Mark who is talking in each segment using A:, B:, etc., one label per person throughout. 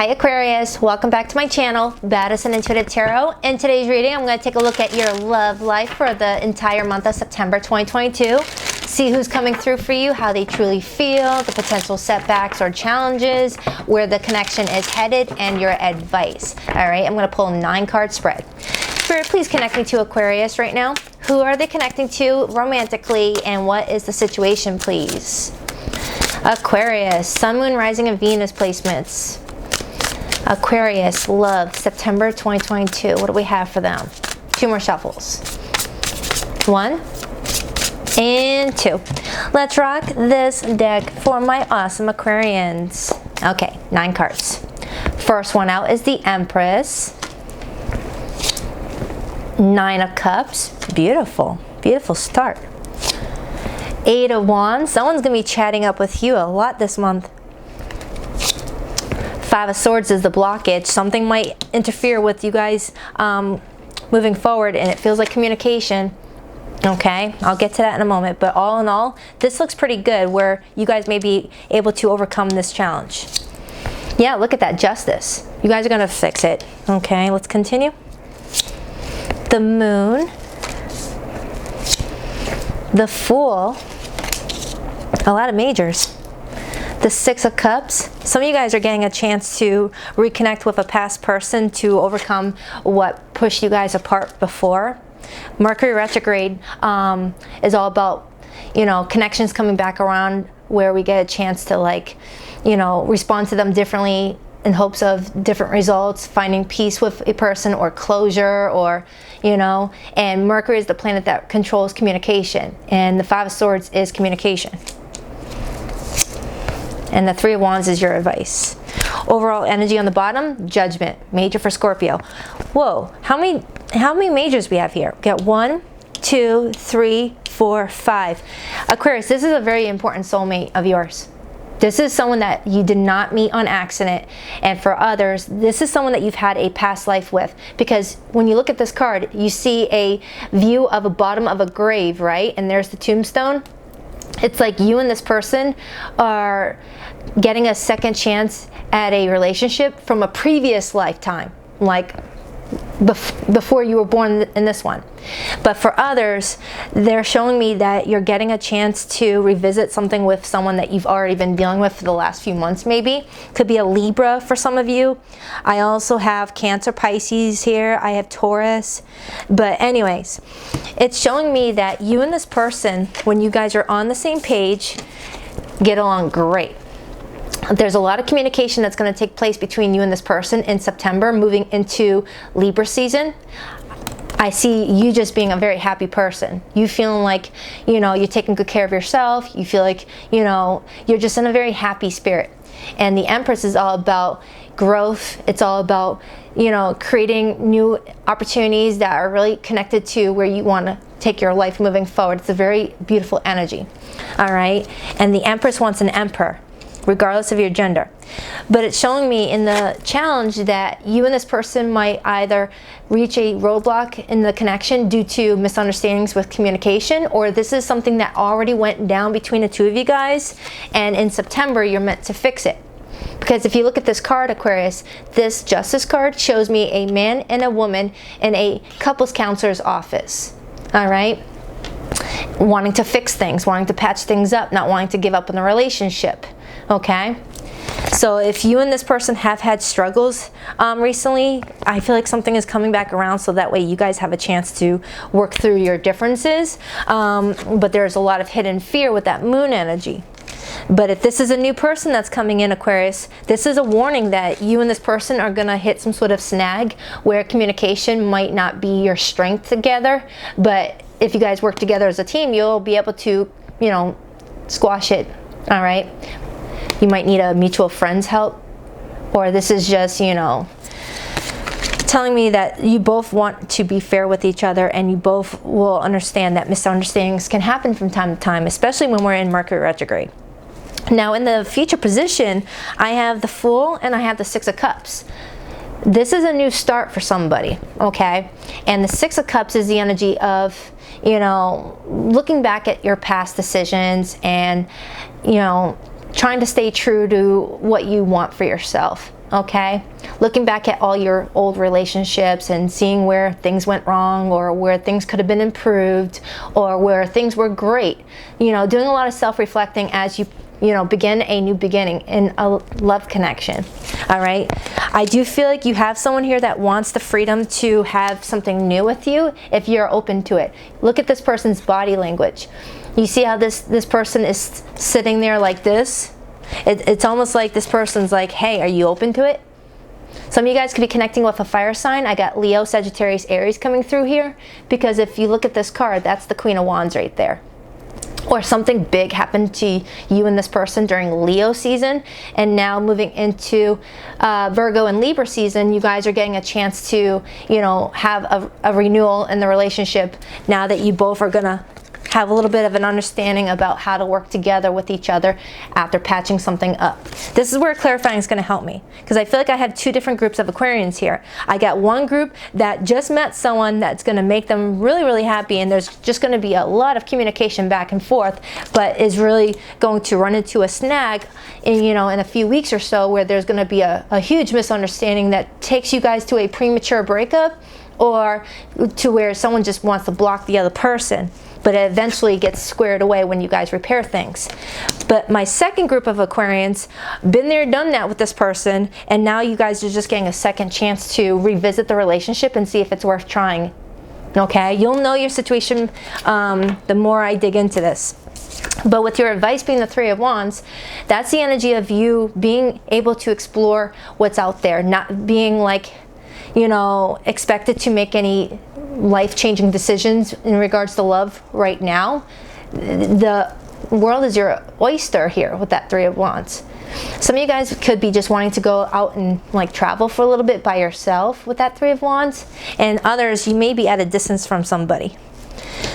A: Hi Aquarius, welcome back to my channel, Baddison Intuitive Tarot. In today's reading, I'm going to take a look at your love life for the entire month of September 2022. See who's coming through for you, how they truly feel, the potential setbacks or challenges, where the connection is headed, and your advice. All right, I'm going to pull a 9-card spread. Spirit, please connect me to Aquarius right now. Who are they connecting to romantically, and what is the situation, please? Aquarius, Sun, Moon, Rising, and Venus placements. Aquarius, love, September 2022. What do we have for them? 2 more shuffles. 1 and 2. Let's rock this deck for my awesome Aquarians. Okay, 9 cards. First one out is the Empress. 9 of Cups. Beautiful, beautiful start. 8 of Wands. Someone's going to be chatting up with you a lot this month. 5 of Swords is the blockage. Something might interfere with you guys moving forward, and it feels like communication. Okay, I'll get to that in a moment, but all in all, this looks pretty good where you guys may be able to overcome this challenge. Yeah, look at that, Justice. You guys are going to fix it. Okay, let's continue. The Moon. The Fool. A lot of majors. The 6 of Cups. Some of you guys are getting a chance to reconnect with a past person to overcome what pushed you guys apart before. Mercury retrograde is all about, you know, connections coming back around where we get a chance to, like, you know, respond to them differently in hopes of different results, finding peace with a person or closure, or, you know, and Mercury is the planet that controls communication, and the 5 of Swords is communication. And the 3 of Wands is your advice. Overall energy on the bottom, Judgment, major for Scorpio. Whoa, how many majors we have here? We got 1, 2, 3, 4, 5. Aquarius, this is a very important soulmate of yours. This is someone that you did not meet on accident, and for others, this is someone that you've had a past life with, because when you look at this card, you see a view of a bottom of a grave, right? And there's the tombstone. It's like you and this person are getting a second chance at a relationship from a previous lifetime, like before you were born in this one. But for others, they're showing me that you're getting a chance to revisit something with someone that you've already been dealing with for the last few months, maybe. Could be a Libra for some of you. I also have Cancer, Pisces here. I have Taurus. But anyways, it's showing me that you and this person, when you guys are on the same page, get along great. There's a lot of communication that's going to take place between you and this person in September, moving into Libra season. I see you just being a very happy person. You feeling like, you know, you're taking good care of yourself. You feel like, you know, you're just in a very happy spirit. And the Empress is all about growth. It's all about, you know, creating new opportunities that are really connected to where you want to take your life moving forward. It's a very beautiful energy. All right. And the Empress wants an emperor, regardless of your gender. But it's showing me in the challenge that you and this person might either reach a roadblock in the connection due to misunderstandings with communication, or this is something that already went down between the two of you guys, and in September you're meant to fix it. Because if you look at this card, Aquarius, this Justice card shows me a man and a woman in a couples counselor's office. All right? Wanting to fix things, wanting to patch things up, not wanting to give up on the relationship. Okay, so if you and this person have had struggles recently, I feel like something is coming back around, so that way you guys have a chance to work through your differences. But there's a lot of hidden fear with that Moon energy. But if this is a new person that's coming in, Aquarius, this is a warning that you and this person are going to hit some sort of snag where communication might not be your strength together. But if you guys work together as a team, you'll be able to, you know, squash it. All right. You might need a mutual friend's help, or this is just, you know, telling me that you both want to be fair with each other, and you both will understand that misunderstandings can happen from time to time, especially when we're in Mercury retrograde. Now, in the future position, I have the Fool and I have the 6 of Cups. This is a new start for somebody, okay? And the 6 of Cups is the energy of, you know, looking back at your past decisions and, you know, trying to stay true to what you want for yourself. okay? Looking back at all your old relationships and seeing where things went wrong, or where things could have been improved, or where things were great. You know, doing a lot of self-reflecting as you begin a new beginning in a love connection. All right, I do feel like you have someone here that wants the freedom to have something new with you if you're open to it. Look at this person's body language. You see how this person is sitting there like this? It's almost like this person's like, hey, are you open to it? Some of you guys could be connecting with a fire sign. I got Leo, Sagittarius, Aries coming through here, because if you look at this card, that's the Queen of Wands right there. Or something big happened to you and this person during Leo season, and now moving into Virgo and Libra season, you guys are getting a chance to, have a renewal in the relationship now that you both are gonna have a little bit of an understanding about how to work together with each other after patching something up. This is where clarifying is going to help me, because I feel like I have two different groups of Aquarians here. I got one group that just met someone that's going to make them really, really happy, and there's just going to be a lot of communication back and forth, but is really going to run into a snag in a few weeks or so, where there's going to be a huge misunderstanding that takes you guys to a premature breakup, or to where someone just wants to block the other person. But it eventually gets squared away when you guys repair things. But my second group of Aquarians, been there, done that with this person, and now you guys are just getting a second chance to revisit the relationship and see if it's worth trying. Okay, you'll know your situation the more I dig into this. But with your advice being the Three of Wands, that's the energy of you being able to explore what's out there, not being like, expected to make any life-changing decisions in regards to love right now. The world is your oyster here with that Three of Wands. Some of you guys could be just wanting to go out and travel for a little bit by yourself with that Three of Wands, and others, you may be at a distance from somebody.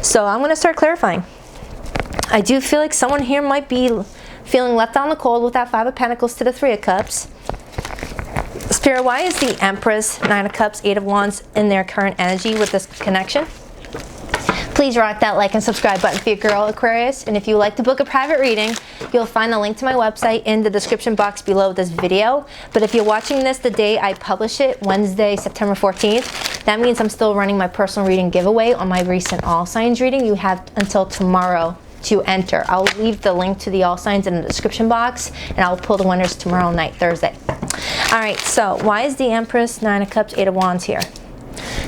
A: So I'm going to start clarifying. I do feel like someone here might be feeling left on the cold with that Five of Pentacles to the Three of Cups. Spirit, why is the Empress, Nine of Cups, Eight of Wands in their current energy with this connection? Please rock that like and subscribe button for your girl, Aquarius. And if you would like to book a private reading, you'll find a link to my website in the description box below this video. But if you're watching this the day I publish it, Wednesday, September 14th, that means I'm still running my personal reading giveaway on my recent all signs reading. You have until tomorrow to enter. I'll leave the link to the all signs in the description box, and I'll pull the winners tomorrow night, Thursday. All right, so why is the Empress, Nine of Cups, Eight of Wands here?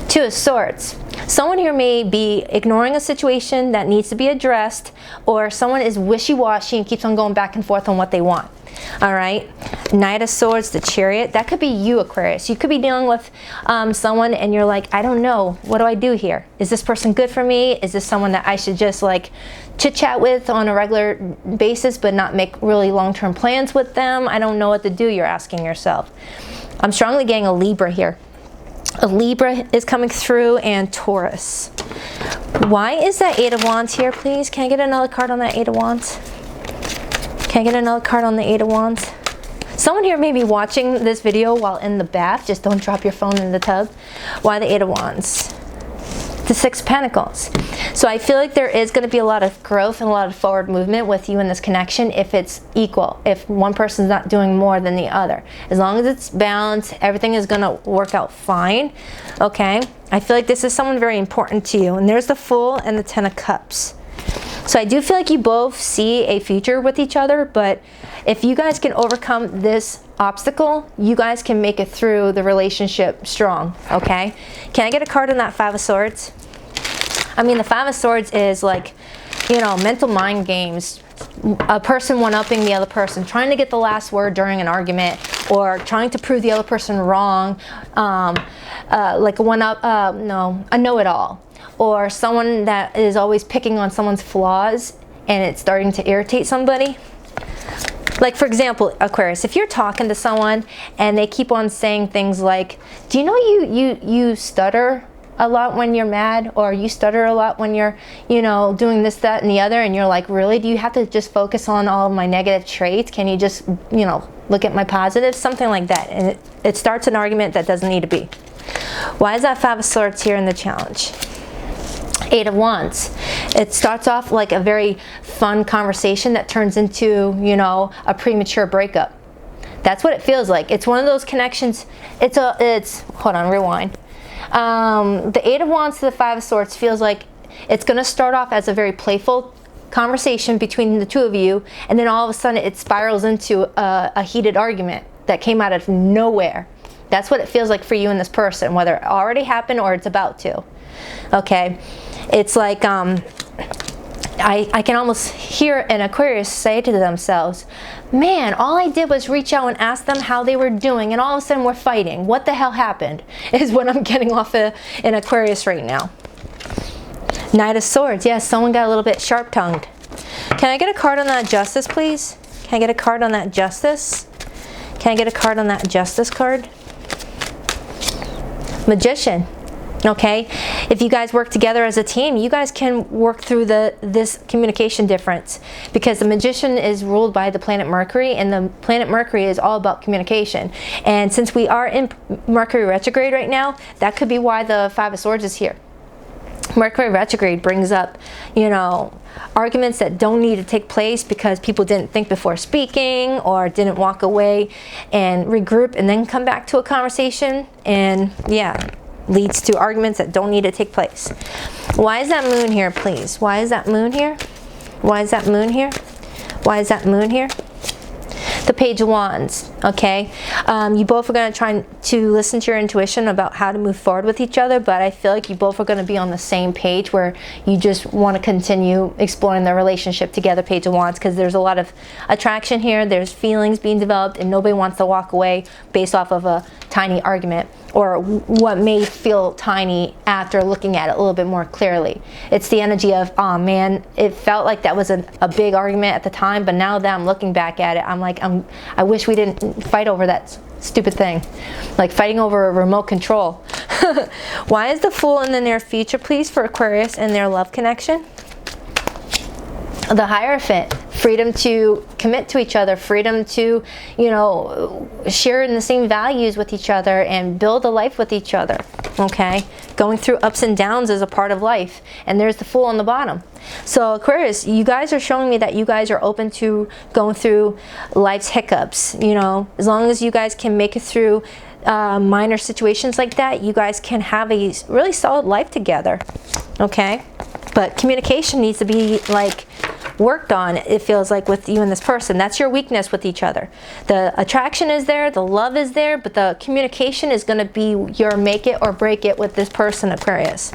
A: Two of Swords. Someone here may be ignoring a situation that needs to be addressed, or someone is wishy-washy and keeps on going back and forth on what they want. All right, Knight of Swords, the Chariot. That could be you, Aquarius. You could be dealing with someone and you're like, I don't know, what do I do here? Is this person good for me? Is this someone that I should just chit-chat with on a regular basis but not make really long-term plans with them? I don't know what to do, you're asking yourself. I'm strongly getting a Libra here. A Libra is coming through, and Taurus. Why is that Eight of Wands here, please? Can I get another card on that Eight of Wands? Can I get another card on the Eight of Wands? Someone here may be watching this video while in the bath. Just don't drop your phone in the tub. Why the Eight of Wands? The Six of Pentacles. So I feel like there is going to be a lot of growth and a lot of forward movement with you in this connection if it's equal, if one person's not doing more than the other. As long as it's balanced, everything is going to work out fine. Okay? I feel like this is someone very important to you. And there's the Fool and the Ten of Cups. So I do feel like you both see a future with each other, but if you guys can overcome this obstacle, you guys can make it through the relationship strong, okay? Can I get a card on that Five of Swords? I mean, the Five of Swords is mental mind games. A person one-upping the other person, trying to get the last word during an argument, or trying to prove the other person wrong, like a know-it-all. Or someone that is always picking on someone's flaws and it's starting to irritate somebody. Like, for example, Aquarius, if you're talking to someone and they keep on saying things like, do you know you stutter a lot when you're mad, or you stutter a lot when you're, doing this, that, and the other, and you're like, really? Do you have to just focus on all of my negative traits? Can you just, look at my positives? Something like that. And it starts an argument that doesn't need to be. Why is that Five of Swords here in the challenge? Eight of Wands. It starts off like a very fun conversation that turns into, a premature breakup. That's what it feels like. It's one of those connections. Hold on, rewind. The Eight of Wands to the Five of Swords feels like it's going to start off as a very playful conversation between the two of you, and then all of a sudden it spirals into a heated argument that came out of nowhere. That's what it feels like for you and this person, whether it already happened or it's about to. Okay, it's like I can almost hear an Aquarius say to themselves, man, all I did was reach out and ask them how they were doing, and all of a sudden we're fighting. What the hell happened? Is what I'm getting off an Aquarius right now. Knight of Swords. Yes, someone got a little bit sharp-tongued. Can I get a card on that Justice, please? Can I get a card on that Justice? Can I get a card on that Justice card? Magician. Okay, if you guys work together as a team, you guys can work through this communication difference, because the Magician is ruled by the planet Mercury, and the planet Mercury is all about communication. And since we are in Mercury retrograde right now, that could be why the Five of Swords is here. Mercury retrograde brings up, you know, arguments that don't need to take place because people didn't think before speaking, or didn't walk away and regroup and then come back to a conversation, and yeah, leads to arguments that don't need to take place. Why is that Moon here, please? Why is that Moon here? Why is that Moon here? Why is that Moon here? The Page of Wands. Okay, you both are going to try to listen to your intuition about how to move forward with each other, but I feel like you both are going to be on the same page where you just want to continue exploring the relationship together, Page of Wands, because there's a lot of attraction here, there's feelings being developed, and nobody wants to walk away based off of a tiny argument, or what may feel tiny after looking at it a little bit more clearly. It's the energy of, oh man, it felt like that was a big argument at the time, but now that I'm looking back at it, I'm like, I wish we didn't fight over that stupid thing. Like fighting over a remote control. Why is the Fool in the near future, please, for Aquarius and their love connection? The Hierophant. Freedom to commit to each other, freedom to, you know, share in the same values with each other and build a life with each other. Okay, going through ups and downs is a part of life, and there's the Fool on the bottom. So Aquarius, you guys are showing me that you guys are open to going through life's hiccups. You know, as long as you guys can make it through minor situations like that, you guys can have a really solid life together. Okay, but communication needs to be like worked on, it feels like, with you and this person. That's your weakness with each other. The attraction is there, the love is there, but the communication is going to be your make it or break it with this person, Aquarius.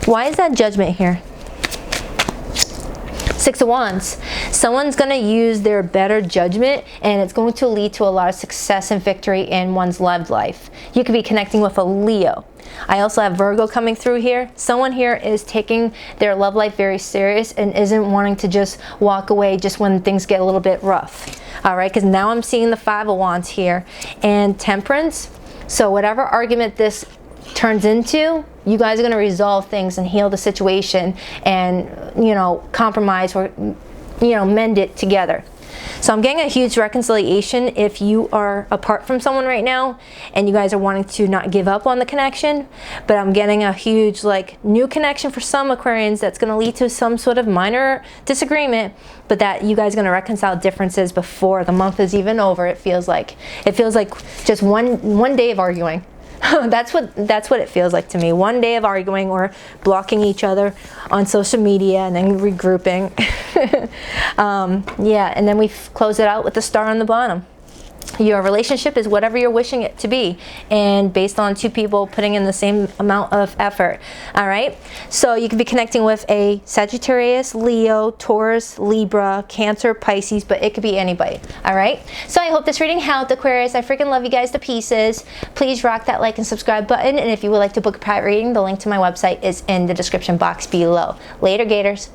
A: Why is that Judgment here? Six of Wands. Someone's going to use their better judgment, and it's going to lead to a lot of success and victory in one's loved life. You could be connecting with a Leo. I also have Virgo coming through here. Someone here is taking their love life very serious and isn't wanting to just walk away just when things get a little bit rough. All right, because now I'm seeing the Five of Wands here and Temperance. So whatever argument this turns into, you guys are going to resolve things and heal the situation and, you know, compromise or, you know, mend it together. So I'm getting a huge reconciliation if you are apart from someone right now and you guys are wanting to not give up on the connection. But I'm getting a huge, like, new connection for some Aquarians that's going to lead to some sort of minor disagreement, but that you guys are going to reconcile differences before the month is even over. It feels like just one day of arguing. That's what it feels like to me. One day of arguing or blocking each other on social media and then regrouping. Yeah, and then we close it out with the Star on the bottom. Your relationship is whatever you're wishing it to be, and based on two people putting in the same amount of effort. All right, so you could be connecting with a Sagittarius, Leo, Taurus, Libra, Cancer, Pisces, but it could be anybody. All right, so I hope this reading helped, Aquarius. I freaking love you guys to pieces. Please rock that like and subscribe button, and if you would like to book a private reading, the link to my website is in the description box below. Later, Gators.